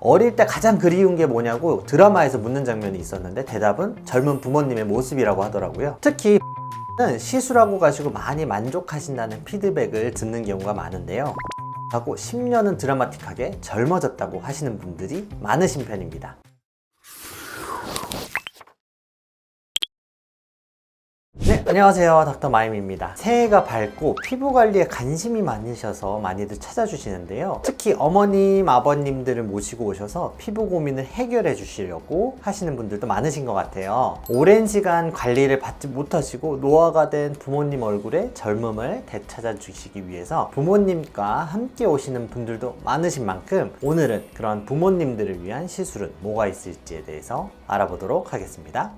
어릴 때 가장 그리운 게 뭐냐고 드라마에서 묻는 장면이 있었는데 대답은 젊은 부모님의 모습이라고 하더라고요. 특히 는 시술하고 가시고 많이 만족하신다는 피드백을 듣는 경우가 많은데요. 하고 10년은 드라마틱하게 젊어졌다고 하시는 분들이 많으신 편입니다. 네, 안녕하세요. 닥터 마임입니다. 새해가 밝고 피부 관리에 관심이 많으셔서 많이들 찾아주시는데요. 특히 어머님, 아버님들을 모시고 오셔서 피부 고민을 해결해 주시려고 하시는 분들도 많으신 것 같아요. 오랜 시간 관리를 받지 못하시고 노화가 된 부모님 얼굴에 젊음을 되찾아 주시기 위해서 부모님과 함께 오시는 분들도 많으신 만큼 오늘은 그런 부모님들을 위한 시술은 뭐가 있을지에 대해서 알아보도록 하겠습니다.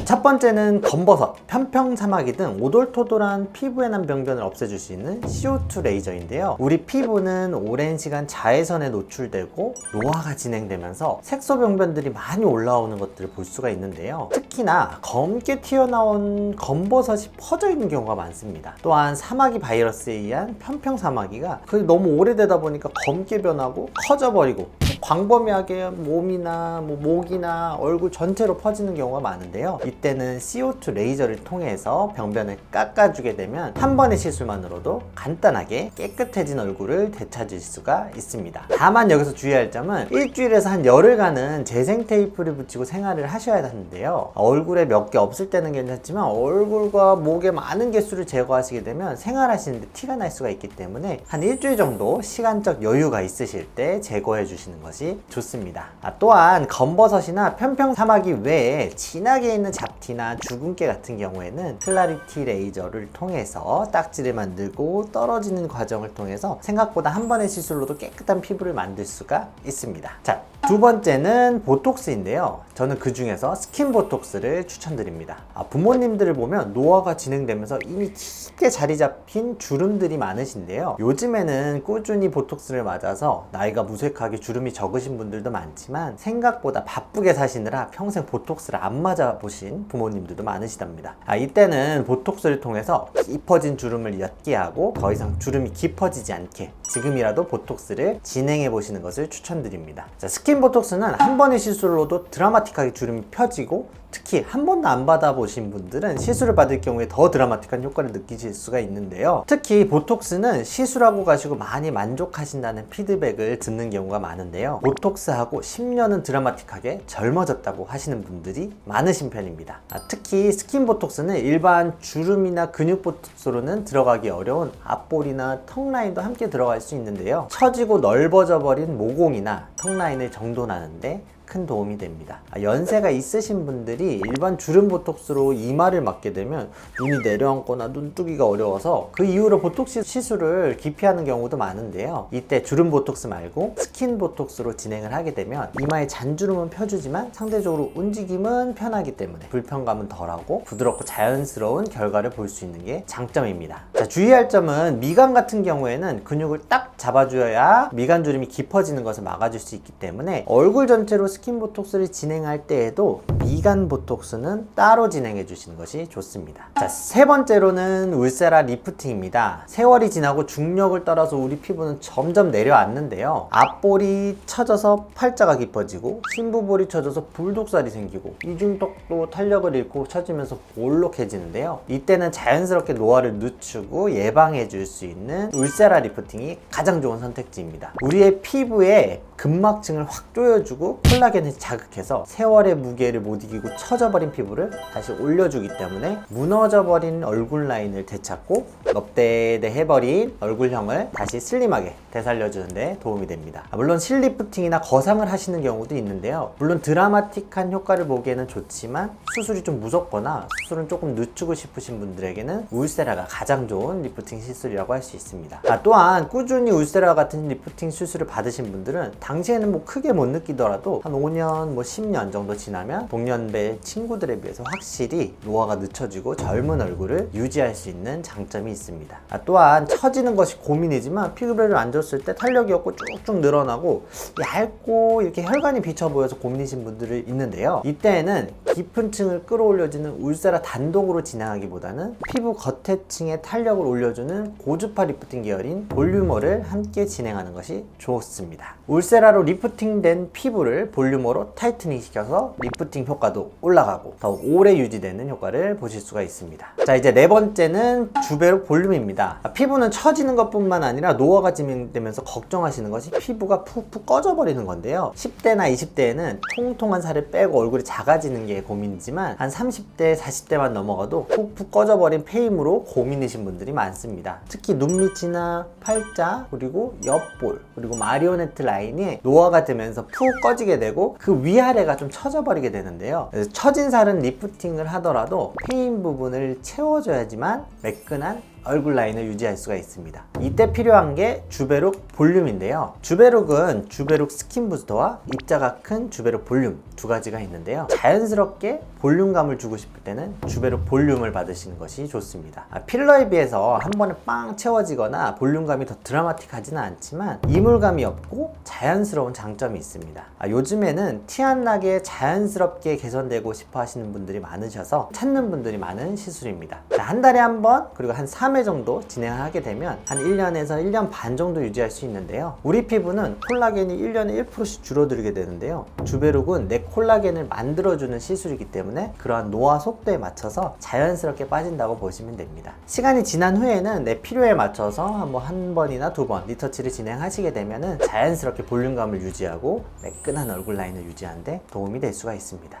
첫 번째는 검버섯, 편평사마귀 등 오돌토돌한 피부에 난 병변을 없애줄 수 있는 CO2 레이저인데요. 우리 피부는 오랜 시간 자외선에 노출되고 노화가 진행되면서 색소 병변들이 많이 올라오는 것들을 볼 수가 있는데요. 특히나 검게 튀어나온 검버섯이 퍼져 있는 경우가 많습니다. 또한 사마귀 바이러스에 의한 편평사마귀가 너무 오래되다 보니까 검게 변하고 커져버리고 광범위하게 몸이나 목이나 얼굴 전체로 퍼지는 경우가 많은데요. 이때는 CO2 레이저를 통해서 병변을 깎아주게 되면 한 번의 시술만으로도 간단하게 깨끗해진 얼굴을 되찾을 수가 있습니다. 다만 여기서 주의할 점은 일주일에서 한 열흘간은 재생 테이프를 붙이고 생활을 하셔야 하는데요. 얼굴에 몇 개 없을 때는 괜찮지만 얼굴과 목에 많은 개수를 제거하시게 되면 생활하시는데 티가 날 수가 있기 때문에 한 일주일 정도 시간적 여유가 있으실 때 제거해 주시는 것이 좋습니다. 또한 검버섯이나 편평사마귀 외에 진하게 있는 잡티나 주근깨 같은 경우에는 클라리티 레이저를 통해서 딱지를 만들고 떨어지는 과정을 통해서 생각보다 한 번의 시술로도 깨끗한 피부를 만들 수가 있습니다. 자, 두 번째는 보톡스인데요. 저는 그 중에서 스킨 보톡스를 추천드립니다. 부모님들을 보면 노화가 진행되면서 이미 깊게 자리 잡힌 주름들이 많으신데요. 요즘에는 꾸준히 보톡스를 맞아서 나이가 무색하게 주름이 적으신 분들도 많지만 생각보다 바쁘게 사시느라 평생 보톡스를 안 맞아 보신 부모님들도 많으시답니다. 이때는 보톡스를 통해서 깊어진 주름을 옅게 하고 더 이상 주름이 깊어지지 않게 지금이라도 보톡스를 진행해 보시는 것을 추천드립니다. 자, 스킨 보톡스는 한 번의 시술로도 드라마틱하게 주름이 펴지고 특히 한 번도 안 받아보신 분들은 시술을 받을 경우에 더 드라마틱한 효과를 느끼실 수가 있는데요. 특히 보톡스는 시술하고 가시고 많이 만족하신다는 피드백을 듣는 경우가 많은데요. 보톡스하고 10년은 드라마틱하게 젊어졌다고 하시는 분들이 많으신 편입니다. 특히 스킨 보톡스는 일반 주름이나 근육 보톡스로는 들어가기 어려운 앞볼이나 턱 라인도 함께 들어갈 수 있는데요. 처지고 넓어져 버린 모공이나 턱 라인을 정돈하는데 큰 도움이 됩니다. 연세가 있으신 분들이 일반 주름 보톡스로 이마를 맞게 되면 눈이 내려앉거나 눈뜨기가 어려워서 그 이후로 보톡스 시술을 기피하는 경우도 많은데요. 이때 주름 보톡스 말고 스킨 보톡스로 진행을 하게 되면 이마의 잔주름은 펴주지만 상대적으로 움직임은 편하기 때문에 불편감은 덜하고 부드럽고 자연스러운 결과를 볼 수 있는 게 장점입니다. 자, 주의할 점은 미간 같은 경우에는 근육을 딱 잡아줘야 미간 주름이 깊어지는 것을 막아줄 수 있기 때문에 얼굴 전체로 스킨 보톡스를 진행할 때에도 미간 보톡스는 따로 진행해 주시는 것이 좋습니다. 자, 세 번째로는 울세라 리프팅입니다. 세월이 지나고 중력을 따라서 우리 피부는 점점 내려앉는데요. 앞볼이 처져서 팔자가 깊어지고 심부볼이 처져서 불독살이 생기고 이중턱도 탄력을 잃고 처지면서 볼록해지는데요. 이때는 자연스럽게 노화를 늦추고 예방해 줄 수 있는 울세라 리프팅이 가장 좋은 선택지입니다. 우리의 피부에 근막층을 확 조여주고 콜라겐을 자극해서 세월의 무게를 못 이기고 처져버린 피부를 다시 올려주기 때문에 무너져버린 얼굴 라인을 되찾고 넙대대해버린 얼굴형을 다시 슬림하게 되살려주는 데 도움이 됩니다. 물론 실리프팅이나 거상을 하시는 경우도 있는데요. 물론 드라마틱한 효과를 보기에는 좋지만 수술이 좀 무섭거나 수술은 조금 늦추고 싶으신 분들에게는 울세라가 가장 좋은 리프팅 시술이라고 할 수 있습니다. 또한 꾸준히 울세라 같은 리프팅 수술을 받으신 분들은 당시에는 크게 못 느끼더라도 한 5년, 뭐 10년 정도 지나면 동년배 친구들에 비해서 확실히 노화가 늦춰지고 젊은 얼굴을 유지할 수 있는 장점이 있습니다. 또한 처지는 것이 고민이지만 피부를 안 줬을 때 탄력이 없고 쭉쭉 늘어나고 얇고 이렇게 혈관이 비쳐 보여서 고민이신 분들이 있는데요. 이때에는 깊은 층을 끌어올려주는 울세라 단독으로 진행하기보다는 피부 겉에 층에 탄력을 올려주는 고주파 리프팅 계열인 볼륨어를 함께 진행하는 것이 좋습니다. 울세라로 리프팅된 피부를 볼륨어로 타이트닝 시켜서 리프팅 효과도 올라가고 더욱 오래 유지되는 효과를 보실 수가 있습니다. 자, 이제 네 번째는 주베룩 볼륨입니다. 피부는 처지는 것뿐만 아니라 노화가 진행되면서 걱정하시는 것이 피부가 푹푹 꺼져버리는 건데요. 10대나 20대에는 통통한 살을 빼고 얼굴이 작아지는 게 고민이지만 한 30대, 40대만 넘어가도 푹푹 꺼져버린 페임으로 고민이신 분들이 많습니다. 특히 눈밑이나 팔자, 그리고 옆볼, 그리고 마리오네트 라인이 노화가 되면서 푹 꺼지게 되고 그 위아래가 좀 처져버리게 되는데요. 그래서 처진 살은 리프팅을 하더라도 페임 부분을 채워줘야지만 매끈한 얼굴 라인을 유지할 수가 있습니다. 이때 필요한 게 주베룩 볼륨인데요. 주베룩은 주베룩 스킨 부스터와 입자가 큰 주베룩 볼륨 두 가지가 있는데요. 자연스럽게 볼륨감을 주고 싶을 때는 주베룩 볼륨을 받으시는 것이 좋습니다. 필러에 비해서 한 번에 빵 채워지거나 볼륨감이 더 드라마틱하지는 않지만 이물감이 없고 자연스러운 장점이 있습니다. 요즘에는 티 안 나게 자연스럽게 개선되고 싶어 하시는 분들이 많으셔서 찾는 분들이 많은 시술입니다. 한 달에 한 번, 그리고 한 3회 정도 진행하게 되면 한 1년에서 1년 반 정도 유지할 수 있는데요. 우리 피부는 콜라겐이 1년에 1%씩 줄어들게 되는데요. 주베룩은 내 콜라겐을 만들어주는 시술이기 때문에 그러한 노화 속도에 맞춰서 자연스럽게 빠진다고 보시면 됩니다. 시간이 지난 후에는 내 필요에 맞춰서 한 번이나 두 번 리터치를 진행하시게 되면 자연스럽게 볼륨감을 유지하고 매끈한 얼굴 라인을 유지하는 데 도움이 될 수가 있습니다.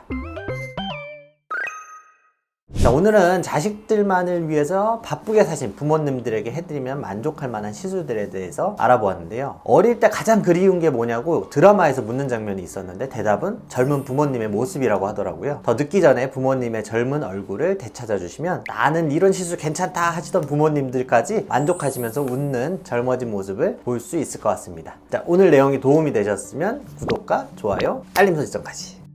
자, 오늘은 자식들만을 위해서 바쁘게 사신 부모님들에게 해드리면 만족할 만한 시술들에 대해서 알아보았는데요. 어릴 때 가장 그리운 게 뭐냐고 드라마에서 묻는 장면이 있었는데 대답은 젊은 부모님의 모습이라고 하더라고요. 더 늦기 전에 부모님의 젊은 얼굴을 되찾아 주시면 나는 이런 시술 괜찮다 하시던 부모님들까지 만족하시면서 웃는 젊어진 모습을 볼 수 있을 것 같습니다. 자, 오늘 내용이 도움이 되셨으면 구독과 좋아요, 알림 설정까지.